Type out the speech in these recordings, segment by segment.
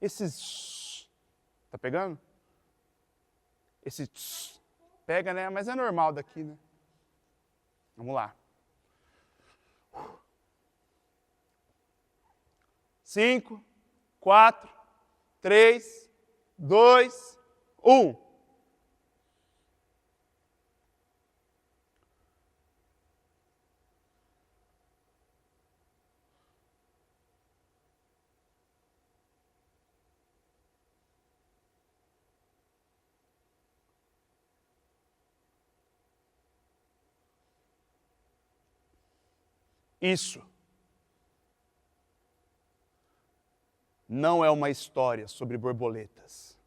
Esses... Tá pegando? Esse... Pega, né? Mas é normal daqui, né? Vamos lá. 5, 4, 3, 2, 1. Isso não é uma história sobre borboletas.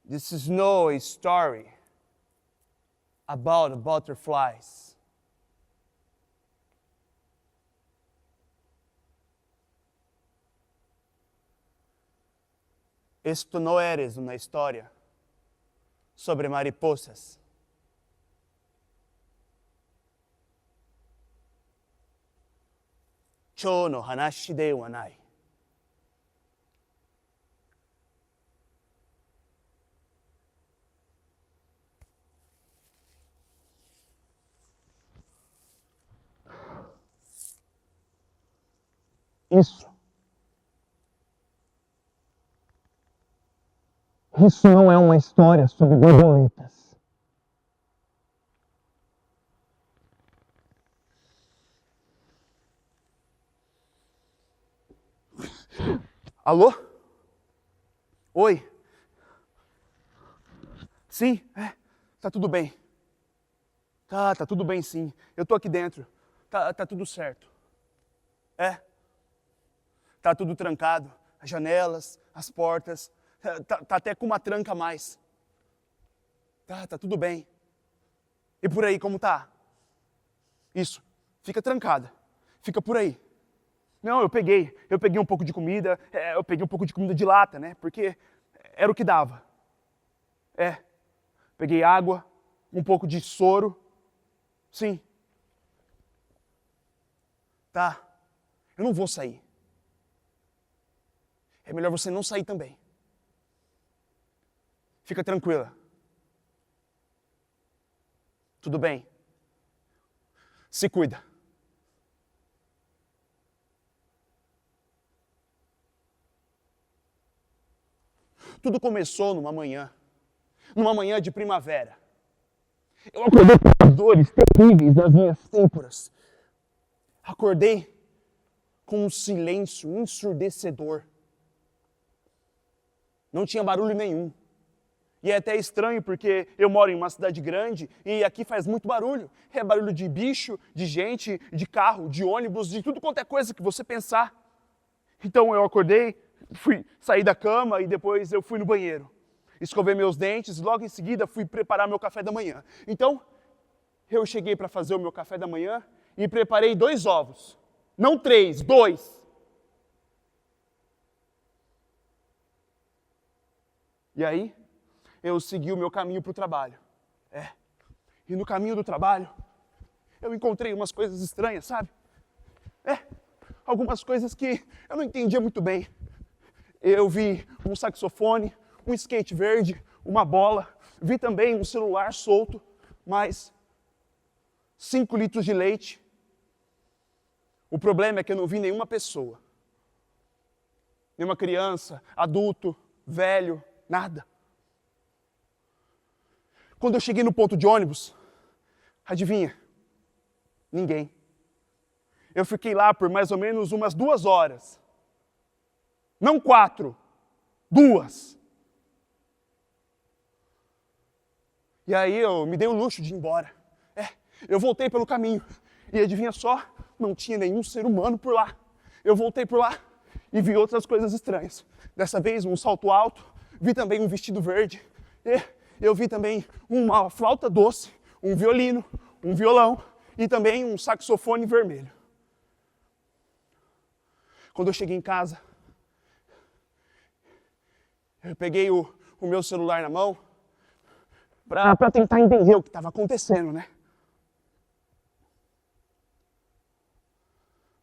This is no a story about butterflies. Esto no eres una historia sobre mariposas. Chou no hanashi de wa nai. Isso não é uma história sobre borboletas. Alô? Oi? Sim? Tá tudo bem. Tá tudo bem sim. Eu tô aqui dentro. Tá tudo certo. Tá tudo trancado. As janelas, as portas. Tá até com uma tranca a mais. Tá tudo bem. E por aí, como tá? Isso. Fica trancada. Fica por aí. Não, eu peguei um pouco de comida, eu peguei um pouco de comida de lata, né? Porque era o que dava. Peguei água, um pouco de soro. Sim. Tá. Eu não vou sair. É melhor você não sair também. Fica tranquila. Tudo bem? Se cuida. Tudo começou numa manhã de primavera. Eu acordei com dores terríveis nas minhas têmporas. Acordei com um silêncio ensurdecedor. Não tinha barulho nenhum. E é até estranho porque eu moro em uma cidade grande e aqui faz muito barulho. É barulho de bicho, de gente, de carro, de ônibus, de tudo quanto é coisa que você pensar. Então eu acordei, saí da cama e depois eu fui no banheiro. Escovei meus dentes e logo em seguida fui preparar meu café da manhã. Então, eu cheguei para fazer o meu café da manhã e preparei 2 ovos. Não 3, 2. E aí, eu segui o meu caminho para o trabalho. E no caminho do trabalho, eu encontrei umas coisas estranhas, sabe? Algumas coisas que eu não entendia muito bem. Eu vi um saxofone, um skate verde, uma bola, vi também um celular solto, mais 5 litros de leite. O problema é que eu não vi nenhuma pessoa. Nenhuma criança, adulto, velho, nada. Quando eu cheguei no ponto de ônibus, adivinha? Ninguém. Eu fiquei lá por mais ou menos umas 2 horas. Não 4, 2. E aí eu me dei o luxo de ir embora. Eu voltei pelo caminho. E adivinha só? Não tinha nenhum ser humano por lá. Eu voltei por lá e vi outras coisas estranhas. Dessa vez um salto alto, vi também um vestido verde. Eu vi também uma flauta doce, um violino, um violão e também um saxofone vermelho. Quando eu cheguei em casa, eu peguei o meu celular na mão para tentar entender o que estava acontecendo, né?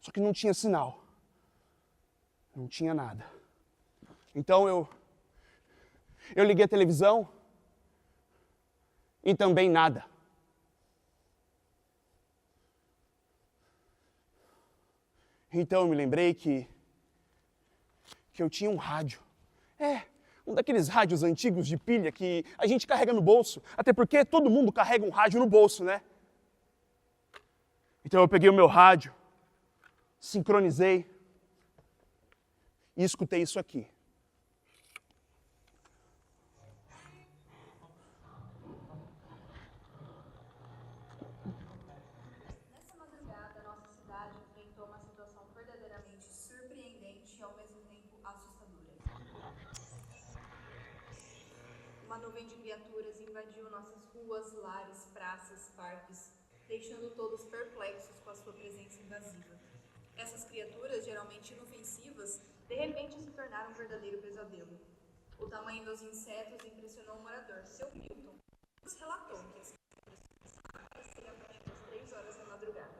Só que não tinha sinal. Não tinha nada. Então eu liguei a televisão e também nada. Então eu me lembrei que eu tinha um rádio. Um daqueles rádios antigos de pilha que a gente carrega no bolso. Até porque todo mundo carrega um rádio no bolso, né? Então eu peguei o meu rádio, sincronizei e escutei isso aqui. Nessa madrugada, nossa cidade enfrentou uma situação verdadeiramente surpreendente e ao mesmo tempo assustadora. Uma nuvem de criaturas invadiu nossas ruas, lares, praças, parques, deixando todos perplexos com a sua presença invasiva. Essas criaturas, geralmente inofensivas, de repente se tornaram um verdadeiro pesadelo. O tamanho dos insetos impressionou o morador, seu Milton, nos relatou que as criaturas seriam apenas 3 horas da madrugada.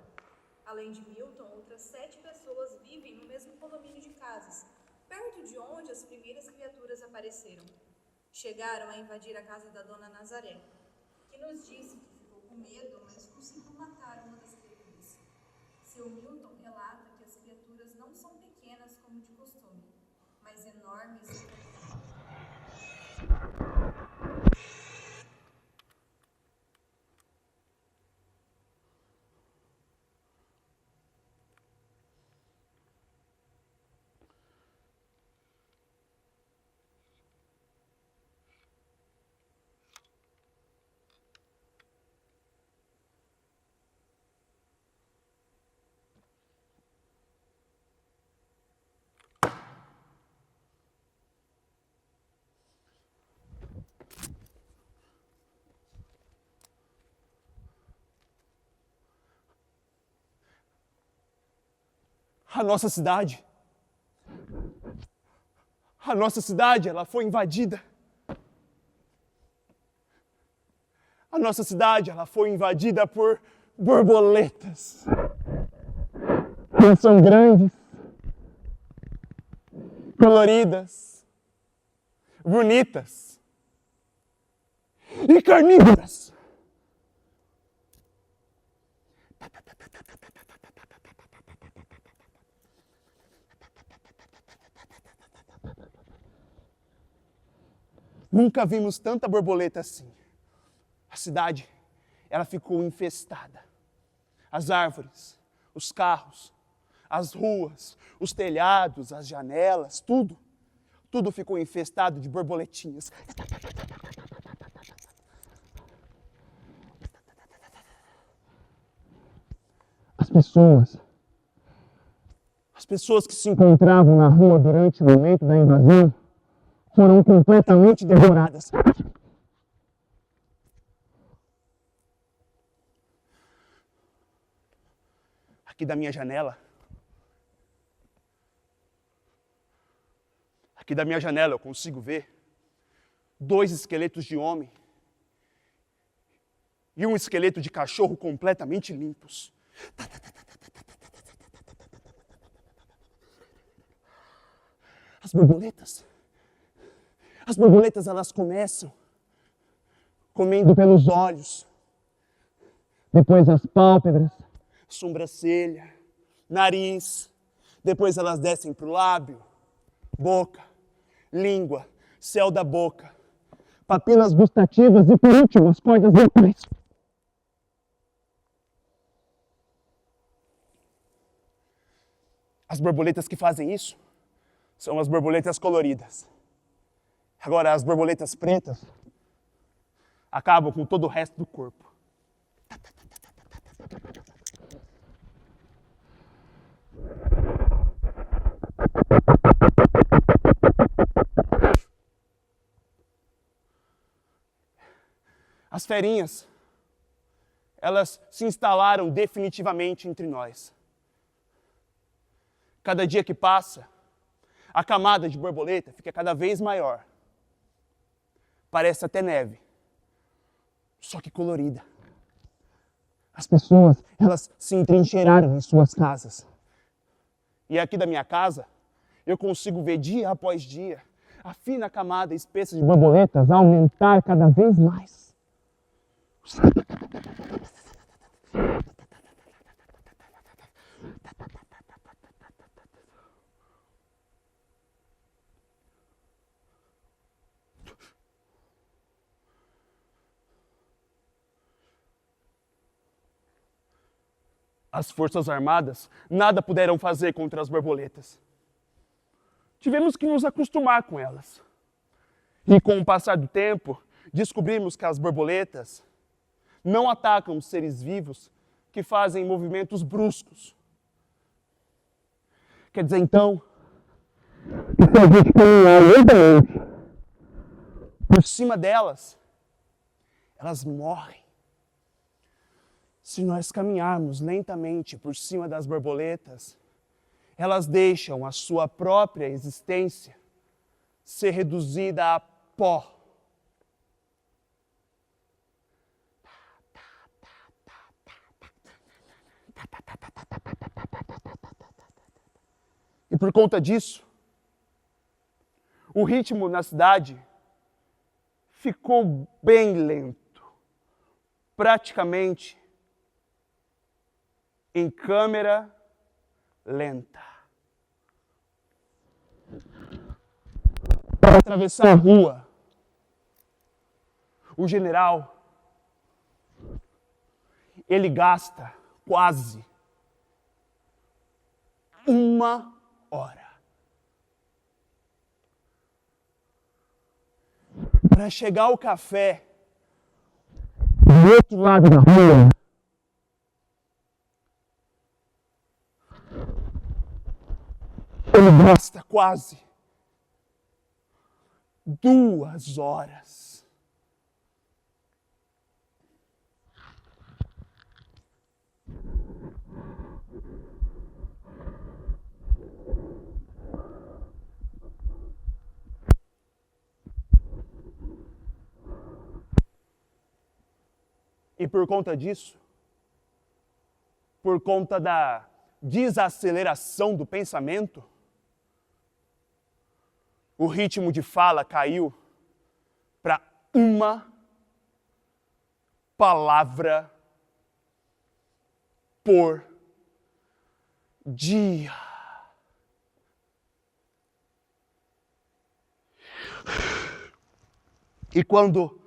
Além de Milton, outras 7 pessoas vivem no mesmo condomínio de casas, perto de onde as primeiras criaturas apareceram. Chegaram a invadir a casa da dona Nazaré, que nos disse que ficou com medo, mas conseguiu matar uma das criaturas. Seu Milton relata que as criaturas não são pequenas como de costume, mas enormes e A nossa cidade, ela foi invadida. A nossa cidade, ela foi invadida por borboletas. Elas são grandes, coloridas, bonitas e carnívoras. Nunca vimos tanta borboleta assim. A cidade, ela ficou infestada. As árvores, os carros, as ruas, os telhados, as janelas, tudo ficou infestado de borboletinhas. As pessoas que se encontravam na rua durante o momento da invasão foram completamente devoradas. Aqui da minha janela eu consigo ver 2 esqueletos de homem e um esqueleto de cachorro completamente limpos. As borboletas elas começam comendo pelos olhos, depois as pálpebras, sobrancelha, nariz, depois elas descem para o lábio, boca, língua, céu da boca, papilas gustativas e, por último, as cordas vocais. As borboletas que fazem isso são as borboletas coloridas. Agora, as borboletas pretas acabam com todo o resto do corpo. As ferinhas, elas se instalaram definitivamente entre nós. Cada dia que passa, a camada de borboleta fica cada vez maior. Parece até neve, só que colorida. As pessoas, elas se entrincheiraram em suas casas, E aqui da minha casa, eu consigo ver dia após dia a fina camada espessa de borboletas aumentar cada vez mais. As Forças Armadas nada puderam fazer contra as borboletas. Tivemos que nos acostumar com elas. E com o passar do tempo, descobrimos que as borboletas não atacam seres vivos que fazem movimentos bruscos. Quer dizer, então, que se a gente caminhar lentamente por cima delas, elas morrem. Se nós caminharmos lentamente por cima das borboletas, elas deixam a sua própria existência ser reduzida a pó. E por conta disso, o ritmo na cidade ficou bem lento, praticamente em câmera lenta. Para atravessar a rua, o general, ele gasta quase 1 hora. Para chegar ao café do outro lado da rua, ele gasta quase 2 horas. E por conta disso, por conta da desaceleração do pensamento, o ritmo de fala caiu para 1 palavra por dia. E quando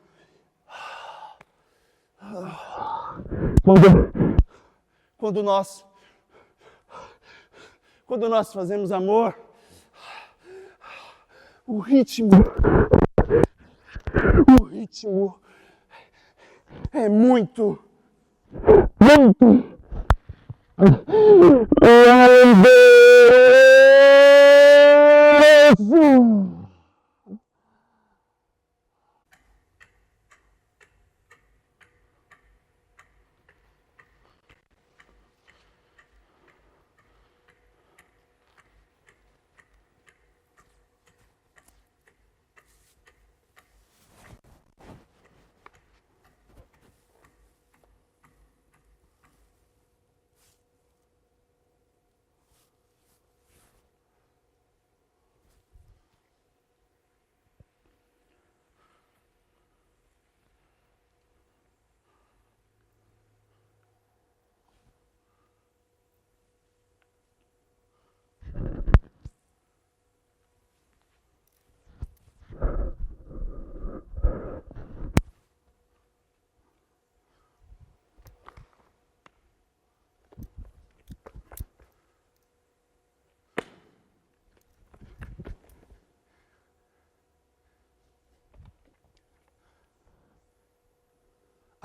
nós fazemos amor, o ritmo é muito lento.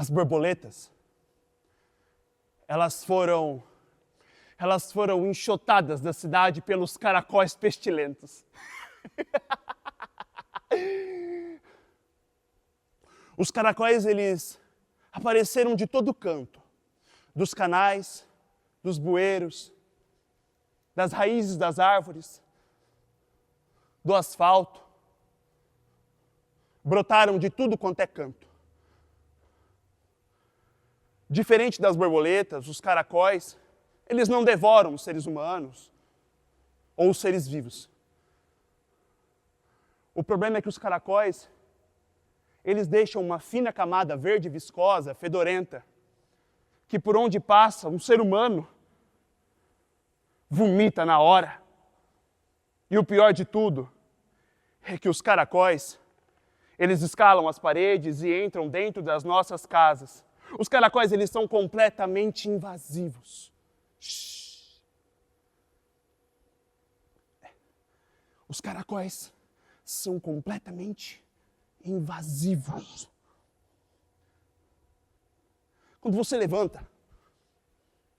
As borboletas, elas foram enxotadas da cidade pelos caracóis pestilentos. Os caracóis, eles apareceram de todo canto, dos canais, dos bueiros, das raízes das árvores, do asfalto. Brotaram de tudo quanto é canto. Diferente das borboletas, os caracóis, eles não devoram os seres humanos, ou os seres vivos. O problema é que os caracóis, eles deixam uma fina camada verde viscosa, fedorenta, que por onde passa um ser humano vomita na hora. E o pior de tudo é que os caracóis, eles escalam as paredes e entram dentro das nossas casas. Os caracóis, eles são completamente invasivos. Shhh. Os caracóis são completamente invasivos. Quando você levanta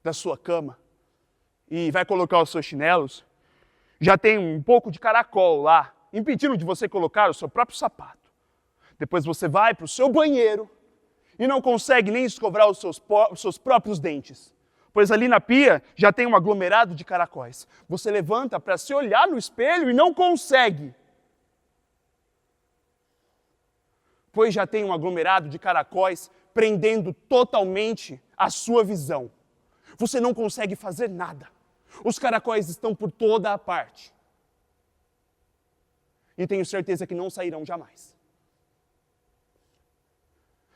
da sua cama e vai colocar os seus chinelos, já tem um pouco de caracol lá, impedindo de você colocar o seu próprio sapato. Depois você vai para o seu banheiro e não consegue nem escovar os seus próprios dentes, pois ali na pia já tem um aglomerado de caracóis. Você levanta para se olhar no espelho e não consegue, pois já tem um aglomerado de caracóis prendendo totalmente a sua visão. Você não consegue fazer nada. Os caracóis estão por toda a parte. E tenho certeza que não sairão jamais.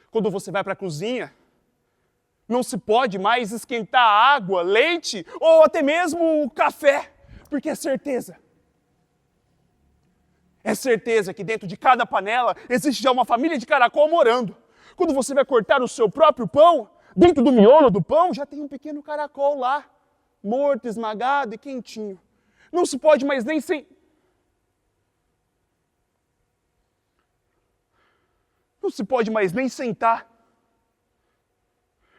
Quando você vai para a cozinha, não se pode mais esquentar água, leite ou até mesmo café, porque é certeza. É certeza que dentro de cada panela existe já uma família de caracol morando. Quando você vai cortar o seu próprio pão, dentro do miolo do pão já tem um pequeno caracol lá, morto, esmagado e quentinho. Não se pode mais nem Não se pode mais nem sentar.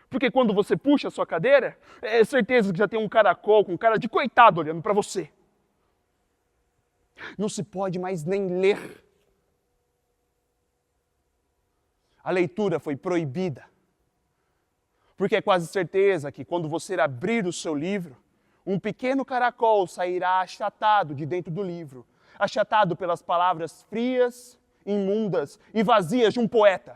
Porque quando você puxa a sua cadeira, é certeza que já tem um caracol com cara de coitado olhando para você. Não se pode mais nem ler. A leitura foi proibida. Porque é quase certeza que quando você abrir o seu livro, um pequeno caracol sairá achatado de dentro do livro, achatado pelas palavras frias, imundas e vazias de um poeta.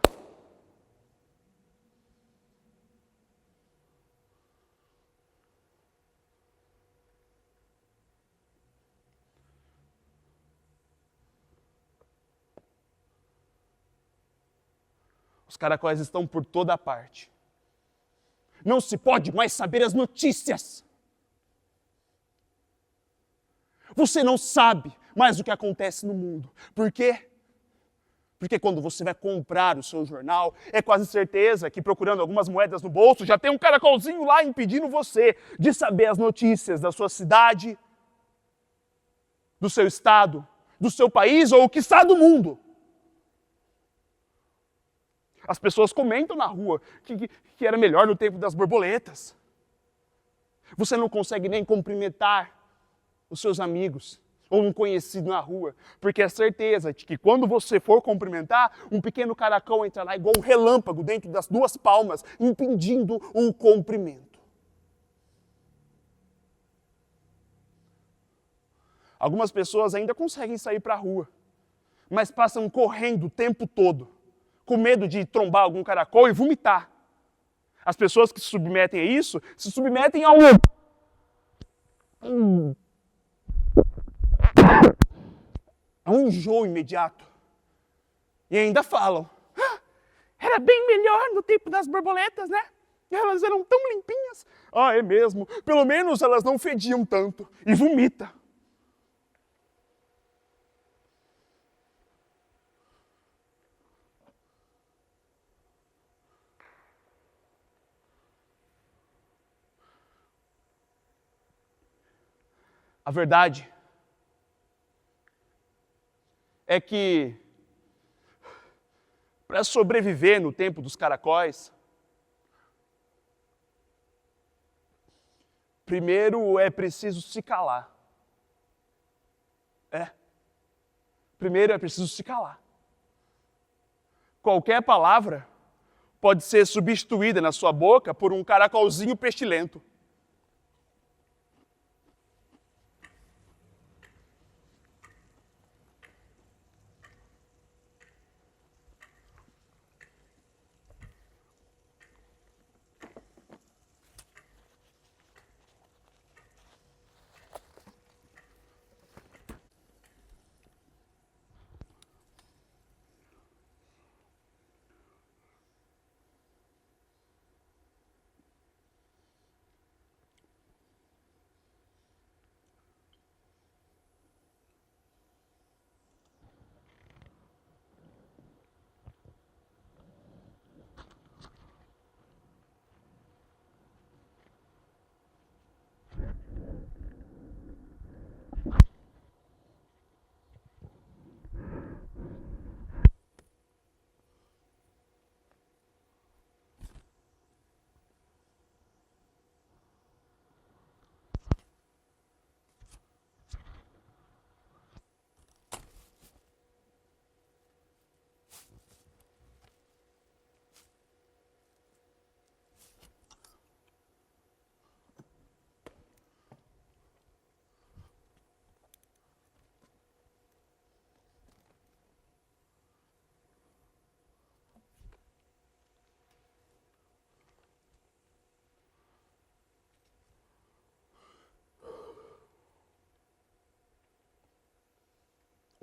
Os caracóis estão por toda parte. Não se pode mais saber as notícias. Você não sabe mais o que acontece no mundo. Por quê? Porque quando você vai comprar o seu jornal, é quase certeza que procurando algumas moedas no bolso, já tem um caracolzinho lá impedindo você de saber as notícias da sua cidade, do seu estado, do seu país ou, quiçá, do mundo. As pessoas comentam na rua que era melhor no tempo das borboletas. Você não consegue nem cumprimentar os seus amigos ou um conhecido na rua, porque é certeza de que quando você for cumprimentar, um pequeno caracol entrará igual um relâmpago dentro das duas palmas, impedindo o cumprimento. Algumas pessoas ainda conseguem sair para a rua, mas passam correndo o tempo todo, com medo de trombar algum caracol e vomitar. As pessoas que se submetem a isso, se submetem a um enjoo imediato. E ainda falam, era bem melhor no tempo das borboletas, né? Elas eram tão limpinhas. Ah, é mesmo. Pelo menos elas não fediam tanto. E vomita. A verdade é que, para sobreviver no tempo dos caracóis, primeiro é preciso se calar. Primeiro é preciso se calar. Qualquer palavra pode ser substituída na sua boca por um caracolzinho pestilento.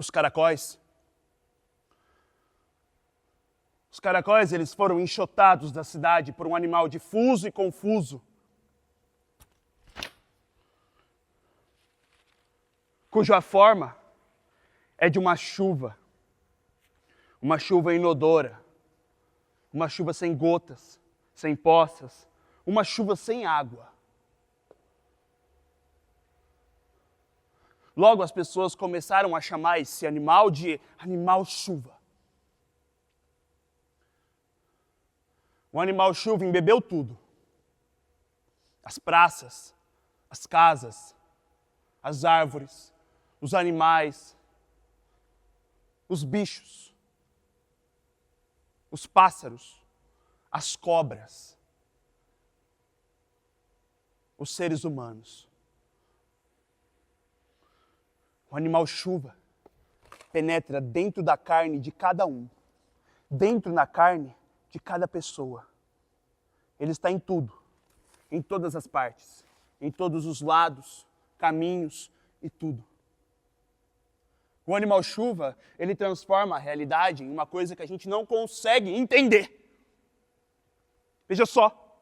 Os caracóis. Os caracóis, eles foram enxotados da cidade por um animal difuso e confuso, cuja forma é de uma chuva inodora, uma chuva sem gotas, sem poças, uma chuva sem água. Logo as pessoas começaram a chamar esse animal de animal-chuva. O animal-chuva embebeu tudo. As praças, as casas, as árvores, os animais, os bichos, os pássaros, as cobras, os seres humanos. O animal-chuva penetra dentro da carne de cada um, dentro da carne de cada pessoa. Ele está em tudo, em todas as partes, em todos os lados, caminhos e tudo. O animal-chuva, ele transforma a realidade em uma coisa que a gente não consegue entender. Veja só.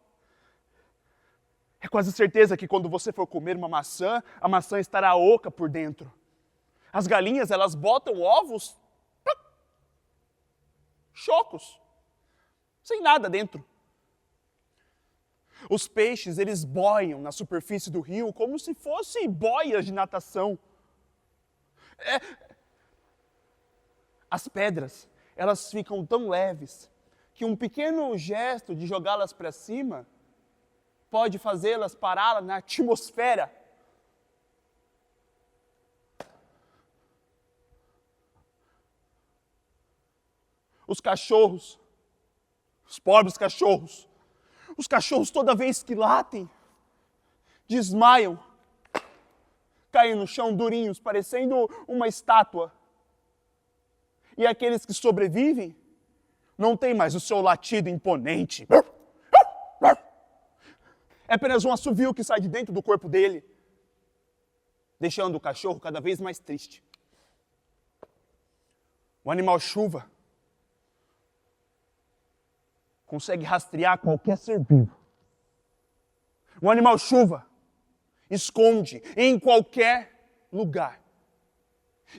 É quase certeza que quando você for comer uma maçã, a maçã estará oca por dentro. As galinhas, elas botam ovos chocos, sem nada dentro. Os peixes, eles boiam na superfície do rio como se fossem boias de natação. As pedras, elas ficam tão leves que um pequeno gesto de jogá-las para cima pode fazê-las parar na atmosfera. Os cachorros, os pobres cachorros, os cachorros toda vez que latem, desmaiam, caem no chão durinhos, parecendo uma estátua. E aqueles que sobrevivem não têm mais o seu latido imponente. É apenas um assovio que sai de dentro do corpo dele, deixando o cachorro cada vez mais triste. O animal-chuva consegue rastrear qualquer ser vivo. O animal-chuva esconde em qualquer lugar.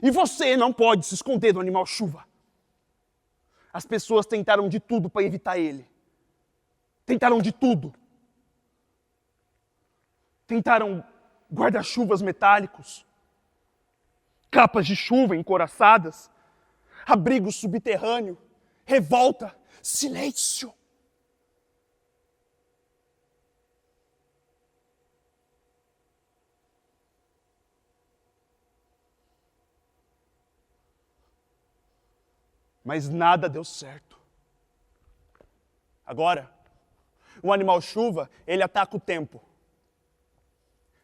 E você não pode se esconder do animal-chuva. As pessoas tentaram de tudo para evitar ele. Tentaram de tudo. Tentaram guarda-chuvas metálicos, capas de chuva encoraçadas, abrigo subterrâneo, revolta, silêncio. Mas nada deu certo. Agora, o animal-chuva, ele ataca o tempo.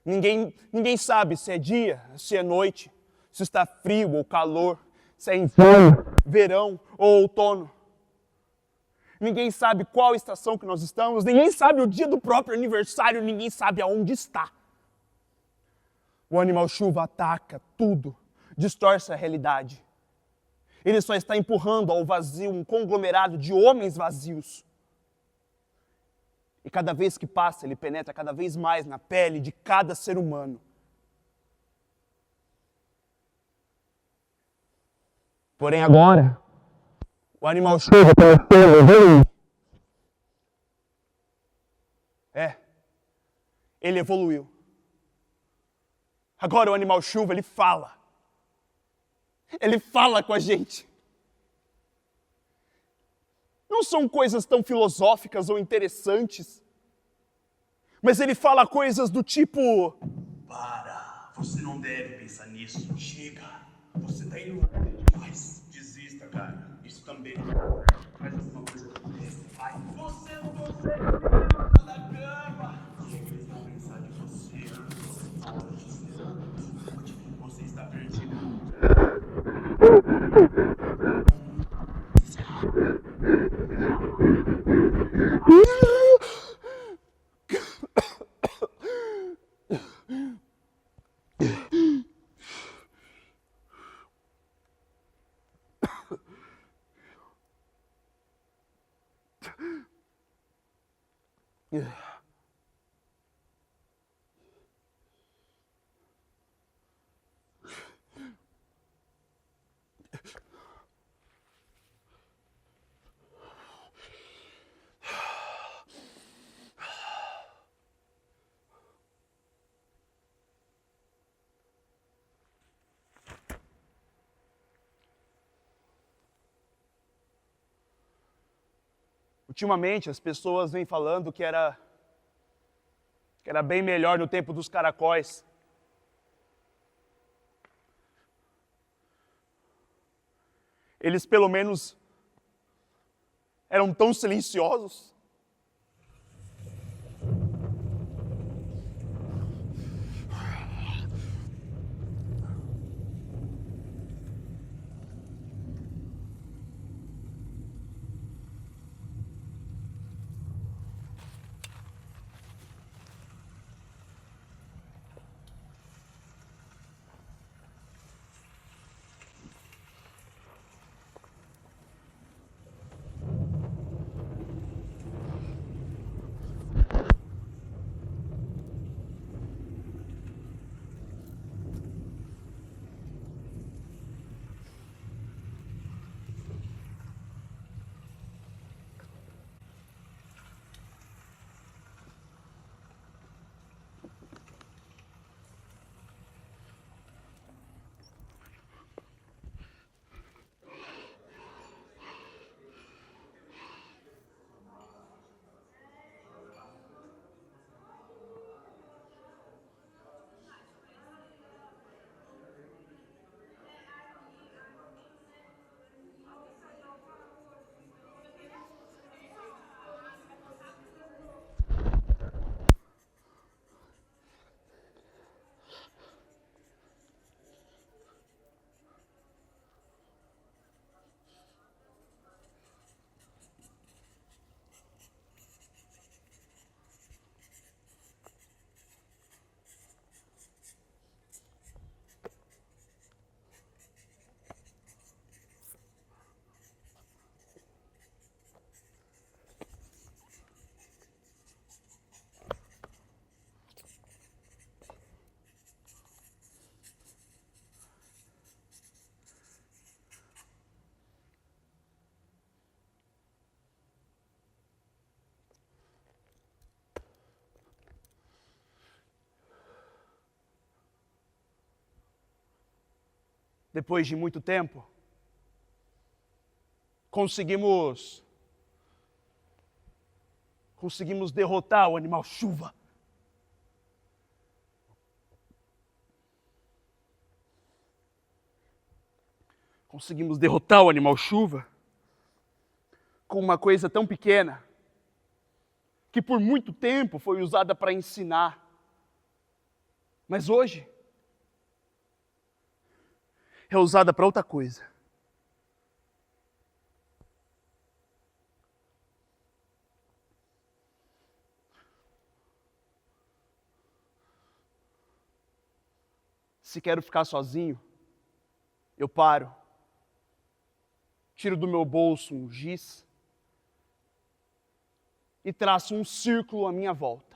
Ninguém sabe se é dia, se é noite, se está frio ou calor, se é inverno, verão ou outono. Ninguém sabe qual estação que nós estamos, ninguém sabe o dia do próprio aniversário, ninguém sabe aonde está. O animal-chuva ataca tudo, distorce a realidade. Ele só está empurrando ao vazio um conglomerado de homens vazios. E cada vez que passa, ele penetra cada vez mais na pele de cada ser humano. Porém agora, o animal-chuva evoluiu. Ele evoluiu. Agora o animal-chuva, ele fala. Ele fala com a gente. Não são coisas tão filosóficas ou interessantes, mas ele fala coisas do tipo: para, você não deve pensar nisso, chega, você está indo demais, desista, cara, isso também não faz alguma coisa acontece, vai, você não consegue levantar da cama, chega, eles vão pensar de você, você está perdido. Ultimamente as pessoas vêm falando que era bem melhor no tempo dos caracóis. Eles pelo menos eram tão silenciosos. Depois de muito tempo, conseguimos derrotar o animal chuva. Conseguimos derrotar o animal chuva com uma coisa tão pequena que por muito tempo foi usada para ensinar. Mas hoje é usada para outra coisa. Se quero ficar sozinho, eu paro, tiro do meu bolso um giz e traço um círculo à minha volta.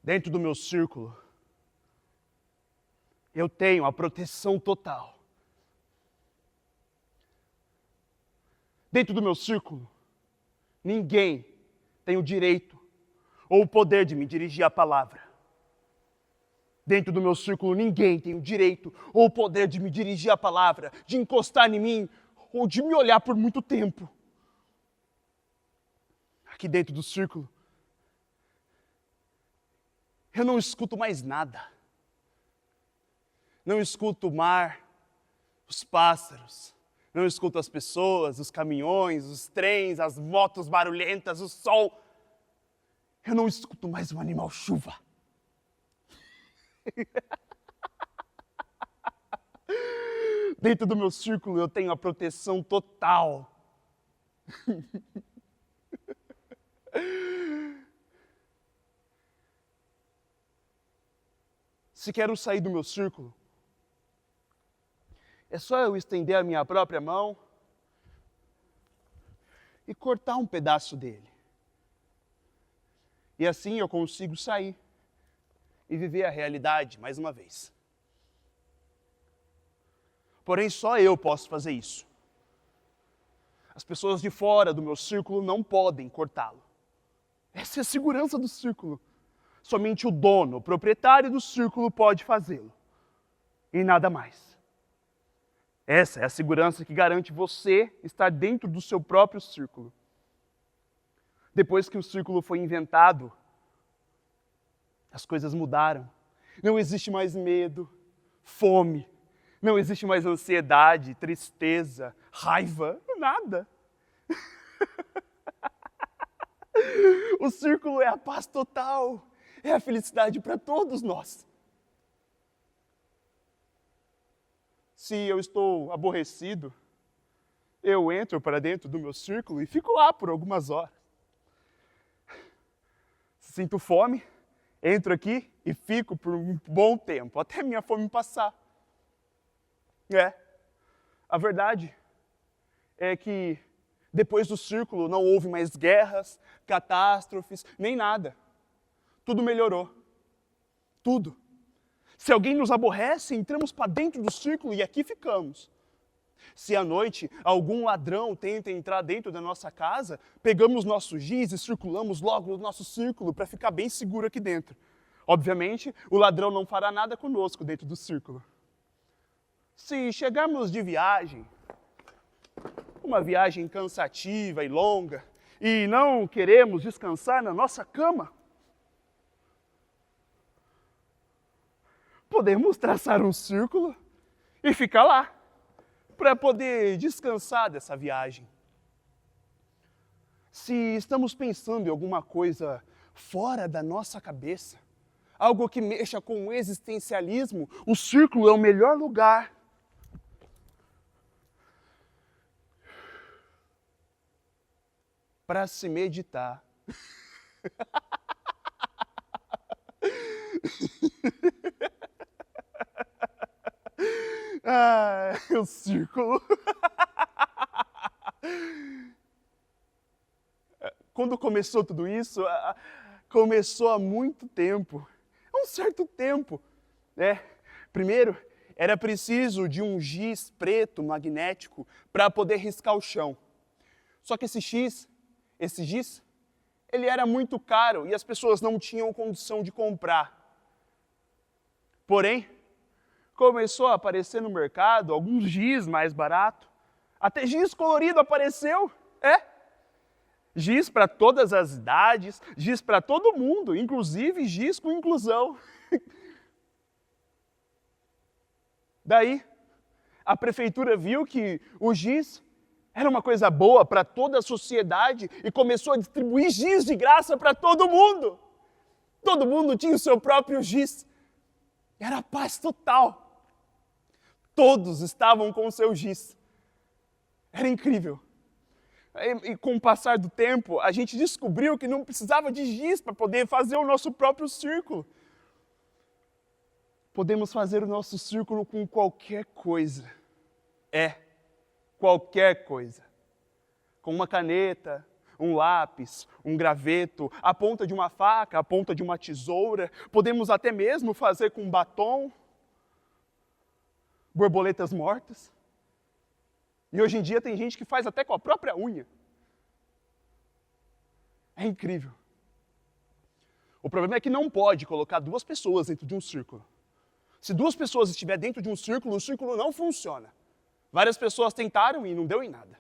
Dentro do meu círculo, eu tenho a proteção total. Dentro do meu círculo, ninguém tem o direito ou o poder de me dirigir a palavra. Dentro do meu círculo, ninguém tem o direito ou o poder de me dirigir a palavra, de encostar em mim ou de me olhar por muito tempo. Aqui dentro do círculo, eu não escuto mais nada. Não escuto o mar, os pássaros. Não escuto as pessoas, os caminhões, os trens, as motos barulhentas, o sol. Eu não escuto mais um animal chuva. Dentro do meu círculo eu tenho a proteção total. Se quero sair do meu círculo, é só eu estender a minha própria mão e cortar um pedaço dele. E assim eu consigo sair e viver a realidade mais uma vez. Porém, só eu posso fazer isso. As pessoas de fora do meu círculo não podem cortá-lo. Essa é a segurança do círculo. Somente o dono, o proprietário do círculo pode fazê-lo. E nada mais. Essa é a segurança que garante você estar dentro do seu próprio círculo. Depois que o círculo foi inventado, as coisas mudaram. Não existe mais medo, fome, não existe mais ansiedade, tristeza, raiva, nada. O círculo é a paz total, é a felicidade para todos nós. Se eu estou aborrecido, eu entro para dentro do meu círculo e fico lá por algumas horas. Se sinto fome, entro aqui e fico por um bom tempo, até minha fome passar. A verdade é que depois do círculo não houve mais guerras, catástrofes, nem nada. Tudo melhorou. Tudo. Se alguém nos aborrece, entramos para dentro do círculo e aqui ficamos. Se à noite algum ladrão tenta entrar dentro da nossa casa, pegamos nosso giz e circulamos logo no nosso círculo para ficar bem seguro aqui dentro. Obviamente, o ladrão não fará nada conosco dentro do círculo. Se chegarmos de viagem, uma viagem cansativa e longa, e não queremos descansar na nossa cama, podemos traçar um círculo e ficar lá, para poder descansar dessa viagem. Se estamos pensando em alguma coisa fora da nossa cabeça, algo que mexa com o existencialismo, o círculo é o melhor lugar. Para se meditar. O círculo. Quando começou tudo isso, começou há muito tempo. Há um certo tempo. Primeiro, era preciso de um giz preto magnético para poder riscar o chão. Só que esse giz, ele era muito caro e as pessoas não tinham condição de comprar. Porém, começou a aparecer no mercado alguns giz mais baratos. Até giz colorido apareceu. Giz para todas as idades, giz para todo mundo, inclusive giz com inclusão. Daí, a prefeitura viu que o giz era uma coisa boa para toda a sociedade e começou a distribuir giz de graça para todo mundo. Todo mundo tinha o seu próprio giz. Era paz total. Todos estavam com o seu giz. Era incrível. E com o passar do tempo, a gente descobriu que não precisava de giz para poder fazer o nosso próprio círculo. Podemos fazer o nosso círculo com qualquer coisa. Qualquer coisa. Com uma caneta, um lápis, um graveto, a ponta de uma faca, a ponta de uma tesoura. Podemos até mesmo fazer com batom, borboletas mortas. E hoje em dia tem gente que faz até com a própria unha. É incrível. O problema é que não pode colocar duas pessoas dentro de um círculo. Se duas pessoas estiverem dentro de um círculo, o círculo não funciona. Várias pessoas tentaram e não deu em nada.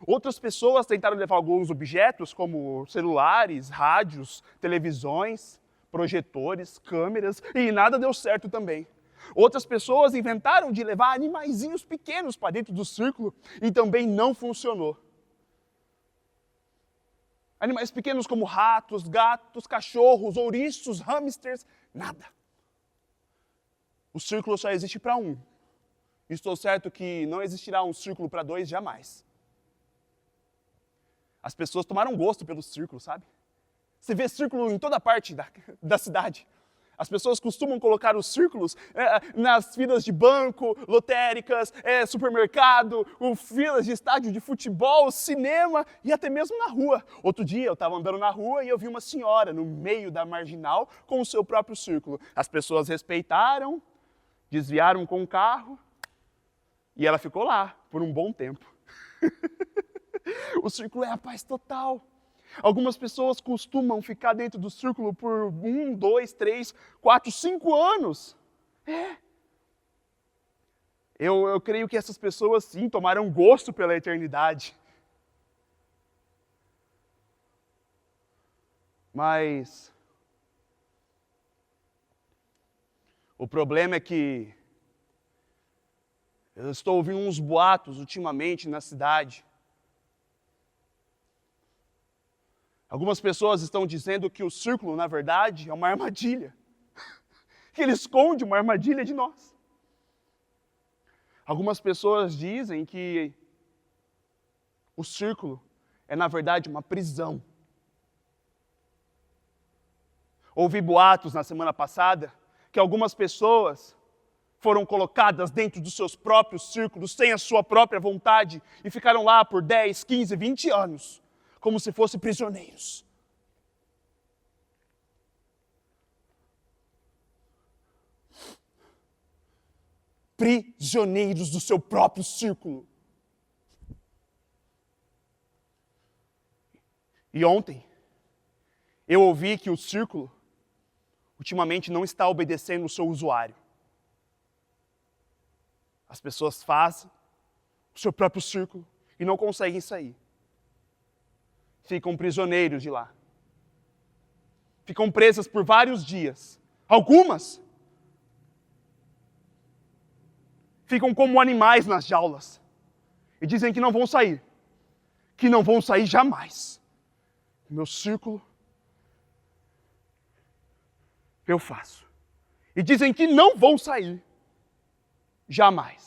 Outras pessoas tentaram levar alguns objetos, como celulares, rádios, televisões, projetores, câmeras, e nada deu certo também. Outras pessoas inventaram de levar animaizinhos pequenos para dentro do círculo e também não funcionou. Animais pequenos como ratos, gatos, cachorros, ouriços, hamsters, nada. O círculo só existe para um. Estou certo que não existirá um círculo para dois jamais. As pessoas tomaram gosto pelo círculo, sabe? Você vê círculo em toda parte da cidade. As pessoas costumam colocar os círculos nas filas de banco, lotéricas, supermercado, filas de estádio de futebol, cinema e até mesmo na rua. Outro dia eu estava andando na rua e eu vi uma senhora no meio da marginal com o seu próprio círculo. As pessoas respeitaram, desviaram com o carro e ela ficou lá por um bom tempo. O círculo é a paz total. Algumas pessoas costumam ficar dentro do círculo por 1, 2, 3, 4, 5 anos. Eu creio que essas pessoas, sim, tomaram gosto pela eternidade. Mas o problema é que eu estou ouvindo uns boatos ultimamente na cidade. Algumas pessoas estão dizendo que o círculo, na verdade, é uma armadilha. Que ele esconde uma armadilha de nós. Algumas pessoas dizem que o círculo é, na verdade, uma prisão. Ouvi boatos na semana passada que algumas pessoas foram colocadas dentro dos seus próprios círculos, sem a sua própria vontade, e ficaram lá por 10, 15, 20 anos. Como se fossem prisioneiros. Prisioneiros do seu próprio círculo. E ontem, eu ouvi que o círculo, ultimamente, não está obedecendo o seu usuário. As pessoas fazem o seu próprio círculo e não conseguem sair. Ficam prisioneiros de lá. Ficam presas por vários dias. Algumas ficam como animais nas jaulas. E dizem que não vão sair. Que não vão sair jamais. Meu círculo, eu faço. E dizem que não vão sair. Jamais.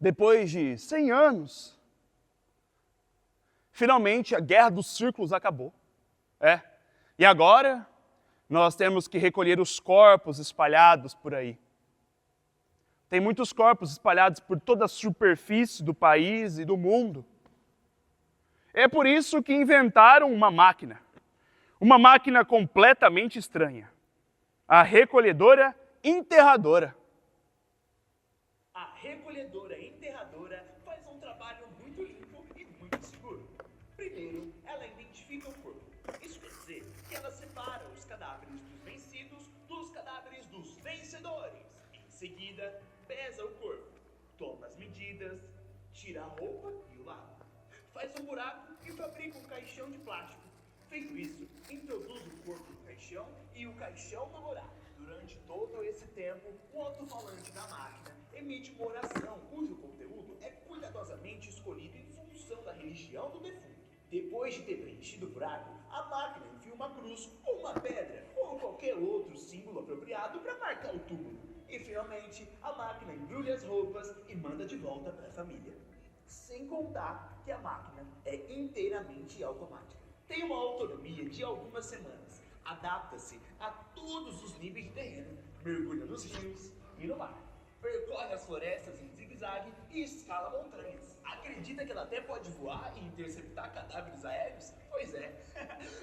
Depois de 100 anos, finalmente a guerra dos círculos acabou. E agora, nós temos que recolher os corpos espalhados por aí. Tem muitos corpos espalhados por toda a superfície do país e do mundo. É por isso que inventaram uma máquina completamente estranha. A recolhedora enterradora. A recolhedora enterradora faz um trabalho muito limpo e muito seguro. Primeiro, ela identifica o corpo. Isso quer dizer tira a roupa e o lava. Faz um buraco e fabrica um caixão de plástico. Feito isso, introduz o corpo no caixão e o caixão no buraco. Durante todo esse tempo, o alto-falante da máquina emite uma oração cujo conteúdo é cuidadosamente escolhido em função da religião do defunto. Depois de ter preenchido o buraco, a máquina enfia uma cruz ou uma pedra ou qualquer outro símbolo apropriado para marcar o túmulo. E finalmente, a máquina embrulha as roupas e manda de volta para a família. Sem contar que a máquina é inteiramente automática. Tem uma autonomia de algumas semanas. Adapta-se a todos os níveis de terreno. Mergulha nos rios e no mar. Percorre as florestas em zigue-zague e escala montanhas. Acredita que ela até pode voar e interceptar cadáveres aéreos? Pois é.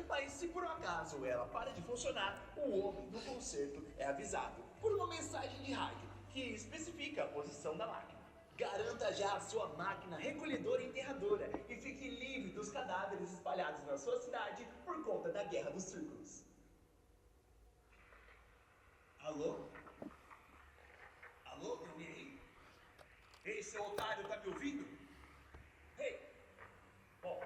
Mas se por um acaso ela para de funcionar, o homem do conserto é avisado por uma mensagem de rádio que especifica a posição da máquina. Garanta já a sua máquina recolhedora e enterradora e fique livre dos cadáveres espalhados na sua cidade por conta da Guerra dos Círculos. Alô? Alô, tem alguém aí? Ei, seu otário, tá me ouvindo? Ei! Bom,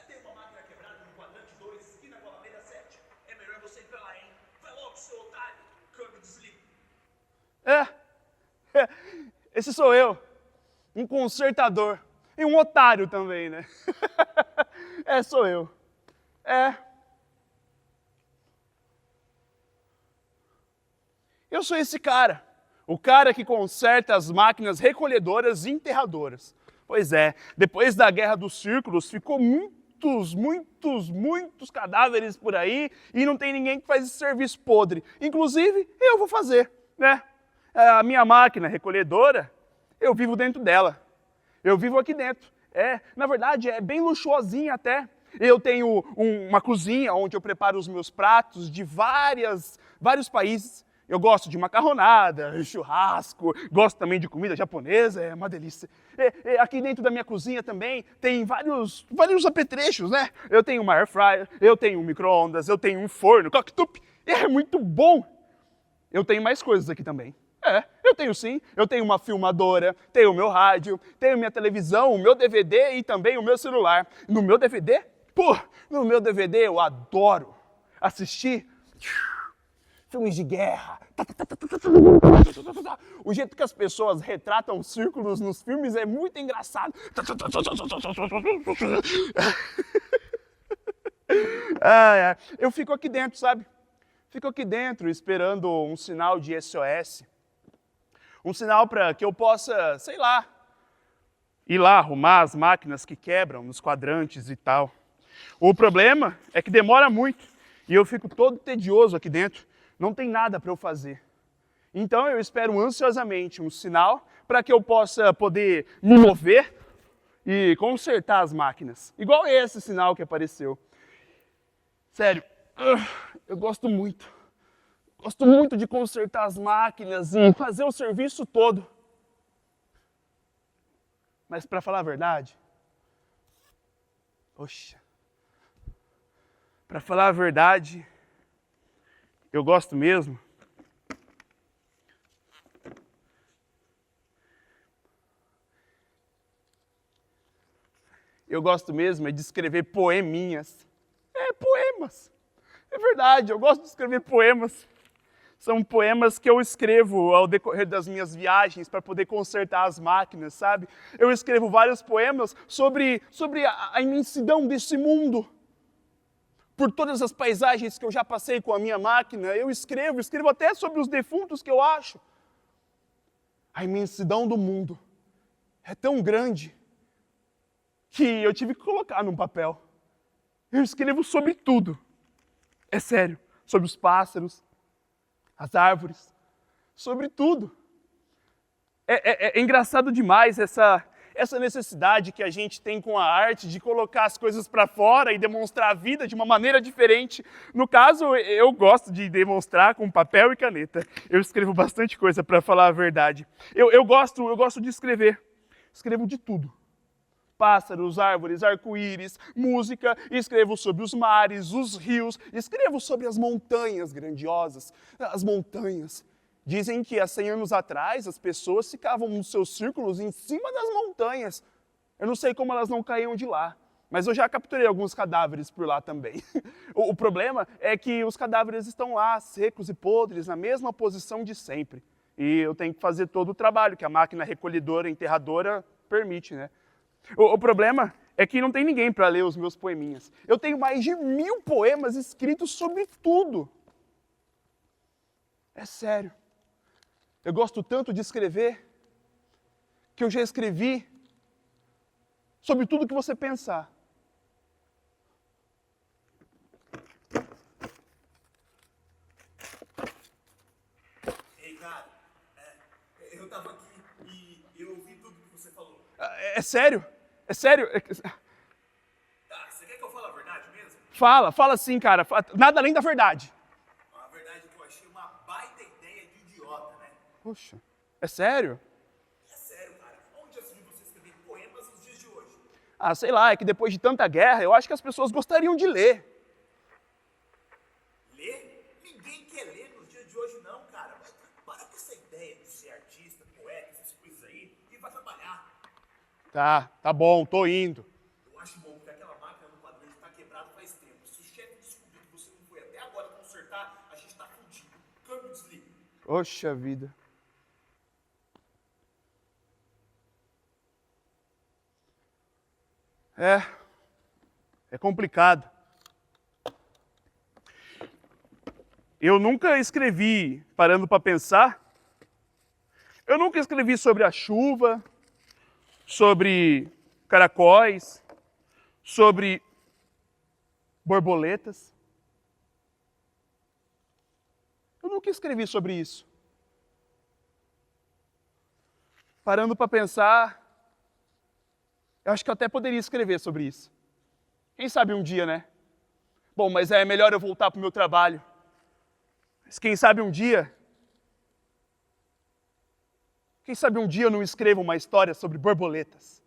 tem uma máquina quebrada no quadrante 2, esquina com a Alameda 7. É melhor você ir pra lá, hein? Vai logo, seu otário! Câmbio desliga. Esse sou eu. Um consertador. E um otário também, né? Sou eu. Eu sou esse cara. O cara que conserta as máquinas recolhedoras e enterradoras. Pois é, depois da Guerra dos Círculos, ficou muitos cadáveres por aí e não tem ninguém que faz esse serviço podre. Inclusive, eu vou fazer, né? A minha máquina recolhedora, eu vivo dentro dela. Eu vivo aqui dentro. Na verdade, é bem luxuosinha até. Eu tenho uma cozinha onde eu preparo os meus pratos de vários países. Eu gosto de macarronada, churrasco, gosto também de comida japonesa, é uma delícia. Aqui dentro da minha cozinha também tem vários apetrechos, né? Eu tenho uma air fryer, eu tenho um micro-ondas, eu tenho um forno, cooktop, é muito bom. Eu tenho mais coisas aqui também. Eu tenho sim, eu tenho uma filmadora, tenho o meu rádio, tenho minha televisão, o meu DVD e também o meu celular. No meu DVD? No meu DVD eu adoro assistir filmes de guerra. O jeito que as pessoas retratam círculos nos filmes é muito engraçado. Eu fico aqui dentro, sabe? Fico aqui dentro esperando um sinal de SOS. Um sinal para que eu possa, sei lá, ir lá arrumar as máquinas que quebram nos quadrantes e tal. O problema é que demora muito e eu fico todo tedioso aqui dentro. Não tem nada para eu fazer. Então eu espero ansiosamente um sinal para que eu possa poder me mover e consertar as máquinas. Igual esse sinal que apareceu. Sério, eu gosto muito. Gosto muito de consertar as máquinas e fazer o serviço todo. Mas para falar a verdade, para falar a verdade, eu gosto mesmo é de escrever poeminhas. Poemas. É verdade, eu gosto de escrever poemas. São poemas que eu escrevo ao decorrer das minhas viagens para poder consertar as máquinas, sabe? Eu escrevo vários poemas sobre a imensidão desse mundo. Por todas as paisagens que eu já passei com a minha máquina, eu escrevo até sobre os defuntos que eu acho. A imensidão do mundo é tão grande que eu tive que colocar num papel. Eu escrevo sobre tudo. É sério, sobre os pássaros, as árvores, sobre tudo. É engraçado demais essa necessidade que a gente tem com a arte de colocar as coisas para fora e demonstrar a vida de uma maneira diferente. No caso, eu gosto de demonstrar com papel e caneta. Eu escrevo bastante coisa, para falar a verdade. Eu gosto de escrever. Escrevo de tudo. Pássaros, árvores, arco-íris, música, escrevo sobre os mares, os rios, escrevo sobre as montanhas grandiosas. As montanhas. Dizem que há 100 anos atrás as pessoas ficavam nos seus círculos em cima das montanhas. Eu não sei como elas não caíam de lá, mas eu já capturei alguns cadáveres por lá também. O problema é que os cadáveres estão lá, secos e podres, na mesma posição de sempre. E eu tenho que fazer todo o trabalho que a máquina recolhedora, enterradora permite, né? O problema é que não tem ninguém para ler os meus poeminhas. Eu tenho mais de 1000 poemas escritos sobre tudo. É sério. Eu gosto tanto de escrever que eu já escrevi sobre tudo que você pensar. Ei, cara, eu tava aqui e eu ouvi tudo que você falou. É sério? É sério? Ah, você quer que eu fale a verdade mesmo? Fala sim, cara. Nada além da verdade. A verdade é que eu achei uma baita ideia de idiota, né? Poxa, é sério? É sério, cara. Onde já se viu você escrever poemas nos dias de hoje? Ah, sei lá, é que depois de tanta guerra, eu acho que as pessoas gostariam de ler. Ler? Ninguém quer ler nos dias de hoje, não, cara. Mas para com essa ideia de ser artista, poeta, essas coisas aí, e vai trabalhar. Tá bom, tô indo. Eu acho bom que aquela máquina no quadrante tá quebrada faz tempo. Se o chefe descobrir que você não foi até agora consertar, a gente tá fudido. Câmbio desliga. Poxa vida. É complicado. Eu nunca escrevi, parando para pensar, eu nunca escrevi sobre a chuva, sobre caracóis, sobre borboletas. Eu nunca escrevi sobre isso. Parando para pensar, eu acho que eu até poderia escrever sobre isso. Quem sabe um dia, né? Bom, mas é melhor eu voltar para o meu trabalho. Mas quem sabe um dia eu não escrevo uma história sobre borboletas.